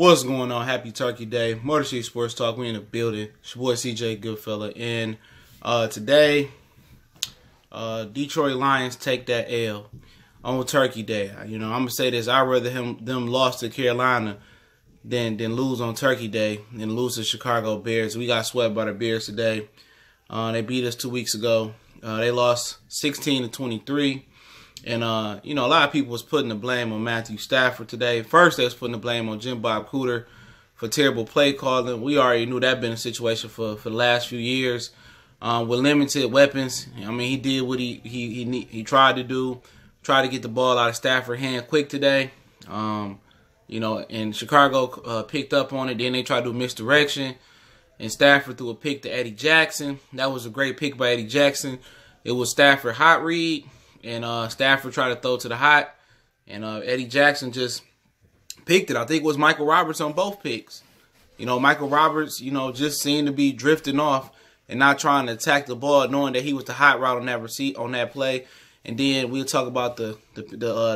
What's going on? Happy Turkey Day. Motor City Sports Talk. We in the building. It's your boy CJ Goodfella. And today, Detroit Lions take that L on Turkey Day. You know, I'm gonna say this: I'd rather them lost to Carolina than lose on Turkey Day and lose to Chicago Bears. We got swept by the Bears today. They beat us 2 weeks ago. They lost 16-23. And, you know, a lot of people was putting the blame on Matthew Stafford today. First, they was putting the blame on Jim Bob Cooter for terrible play calling. We already knew that been a situation for the last few years with limited weapons. I mean, he did what he tried to do, tried to get the ball out of Stafford's hand quick today. You know, and Chicago picked up on it. Then they tried to do misdirection, and Stafford threw a pick to Eddie Jackson. That was a great pick by Eddie Jackson. It was Stafford hot read. And Stafford tried to throw to the hot, and Eddie Jackson just picked it. I think it was Michael Roberts on both picks. You know, Michael Roberts, you know, just seemed to be drifting off and not trying to attack the ball, knowing that he was the hot route on that play. And then we'll talk about the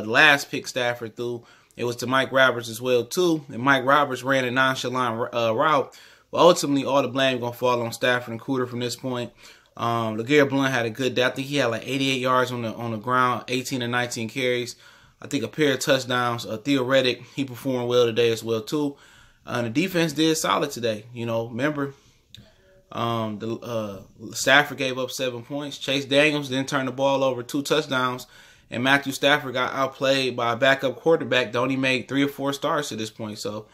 last pick Stafford threw. It was to Mike Roberts as well too, and Mike Roberts ran a nonchalant route. But ultimately, all the blame gonna fall on Stafford and Cooter from this point. LeGarrette Blount had a good day. I think he had like 88 yards on the ground, 18 and 19 carries. I think a pair of touchdowns. Theo Reddick, he performed well today as well too. The defense did solid today. You know, remember, Stafford gave up 7 points. Chase Daniels didn't turn the ball over, 2 touchdowns, and Matthew Stafford got outplayed by a backup quarterback that only made 3 or 4 starts to this point. So,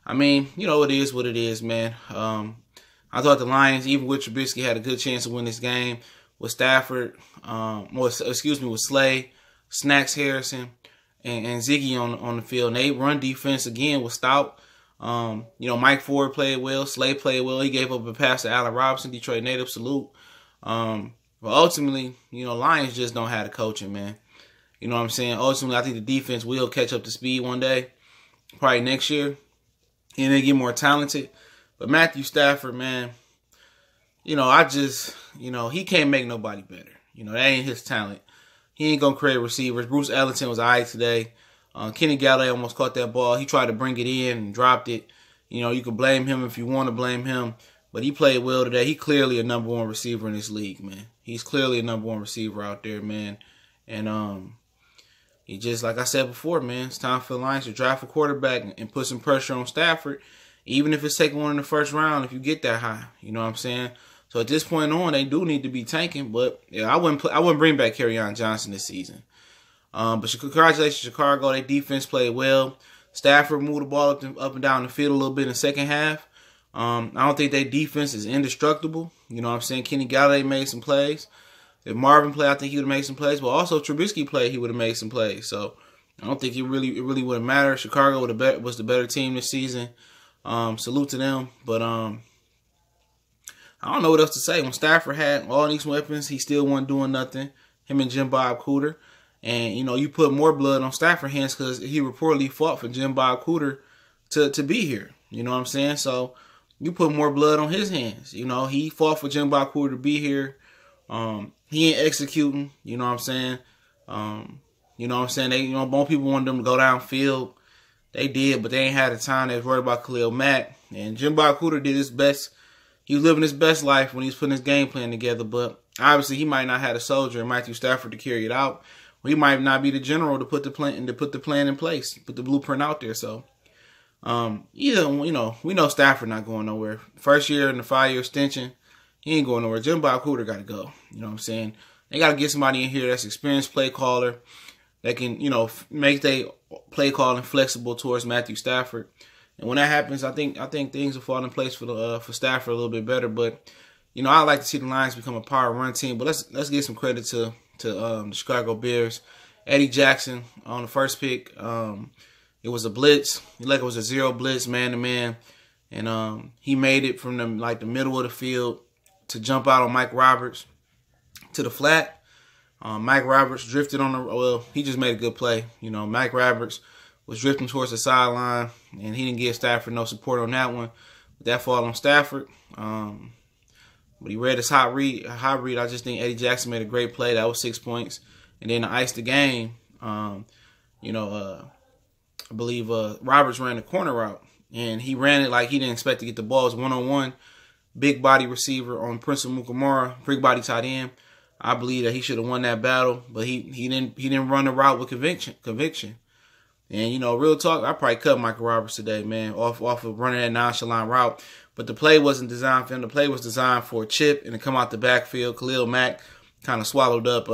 I mean, you know, it is what it is, man. I thought the Lions, even with Trubisky, had a good chance to win this game with Stafford, with Slay, Snacks Harrison, and Ziggy on the field. And they run defense again was stout. You know, Mike Ford played well. Slay played well. He gave up a pass to Allen Robinson, Detroit native, salute. But ultimately, you know, Lions just don't have the coaching, man. You know what I'm saying? Ultimately, I think the defense will catch up to speed one day, probably next year, and they get more talented. But Matthew Stafford, man, you know, he can't make nobody better. You know, that ain't his talent. He ain't going to create receivers. Bruce Ellington was all right today. Kenny Galladay almost caught that ball. He tried to bring it in and dropped it. You know, you can blame him if you want to blame him. But he played well today. He clearly a #1 receiver in this league, man. He's clearly a #1 receiver out there, man. And he just, like I said before, man, it's time for the Lions to draft a quarterback and put some pressure on Stafford. Even if it's taking one in the first round, if you get that high, you know what I'm saying? So at this point on, they do need to be tanking. But yeah, I wouldn't bring back Kerryon Johnson this season. But congratulations, Chicago. Their defense played well. Stafford moved the ball up and down the field a little bit in the second half. I don't think their defense is indestructible. You know what I'm saying? Kenny Galladay made some plays. If Marvin played, I think he would have made some plays. But also Trubisky played, he would have made some plays. So I don't think it really wouldn't matter. Chicago was the better team this season. Salute to them, but I don't know what else to say. When Stafford had all these weapons, he still wasn't doing nothing. Him and Jim Bob Cooter, and you know, you put more blood on Stafford's hands because he reportedly fought for Jim Bob Cooter to be here. You know what I'm saying? So you put more blood on his hands. You know, he fought for Jim Bob Cooter to be here. He ain't executing. You know what I'm saying? You know what I'm saying? They, you know, most people wanted them to go downfield. They did, but they ain't had the time. They was worried about Khalil Mack. And Jim Bob Cooter did his best. He was living his best life when he was putting his game plan together. But obviously, he might not have a soldier in Matthew Stafford to carry it out. Or he might not be the general to put the plan in place, put the blueprint out there. So, you know, we know Stafford not going nowhere. First year in the 5-year extension, he ain't going nowhere. Jim Bob Cooter got to go. You know what I'm saying? They got to get somebody in here that's experienced play caller that can, you know, make their play calling flexible towards Matthew Stafford. And when that happens, I think things will fall in place for Stafford a little bit better. But you know, I like to see the Lions become a power run team. But let's give some credit to the Chicago Bears. Eddie Jackson on the first pick. It was a blitz. Like it was a 0 blitz, man to man, and he made it from the middle of the field to jump out on Mike Roberts to the flat. Mike Roberts drifted he just made a good play. You know, Mike Roberts was drifting towards the sideline, and he didn't give Stafford no support on that one. But that fall on Stafford. But he read his hot read. I just think Eddie Jackson made a great play. That was 6 points. And then to ice the game, you know, I believe Roberts ran the corner route, and he ran it like he didn't expect to get the ball. It was one-on-one, big body receiver on Prince Mukamara, big body tight end. I believe that he should have won that battle, but he didn't run the route with conviction. And, you know, real talk, I probably cut Michael Roberts today, man, off of running that nonchalant route. But the play wasn't designed for him. The play was designed for a chip and to come out the backfield. Khalil Mack kind of swallowed up,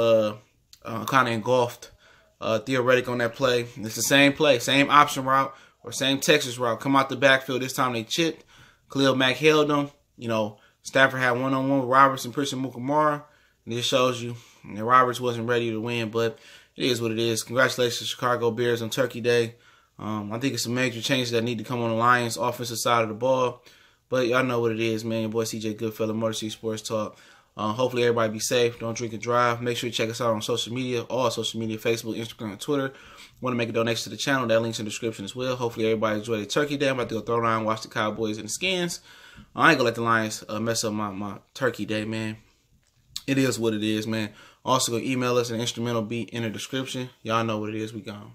kind of engulfed Theoretic on that play. It's the same play, same option route or same Texas route. Come out the backfield. This time they chipped. Khalil Mack held them. You know, Stafford had one-on-one with Roberts and Christian Mukamara. And this shows you that Roberts wasn't ready to win, but it is what it is. Congratulations, Chicago Bears, on Turkey Day. I think it's some major changes that need to come on the Lions' offensive side of the ball. But y'all know what it is, man. Your boy CJ Goodfellow, Motor City Sports Talk. Hopefully everybody be safe. Don't drink and drive. Make sure you check us out on social media, all social media, Facebook, Instagram, and Twitter. Want to make a donation to the channel? That link's in the description as well. Hopefully everybody enjoyed their Turkey Day. I'm about to go throw around and watch the Cowboys and the Skins. I ain't going to let the Lions mess up my Turkey Day, man. It is what it is, man. Also, go email us, an instrumental beat in the description. Y'all know what it is. We gone.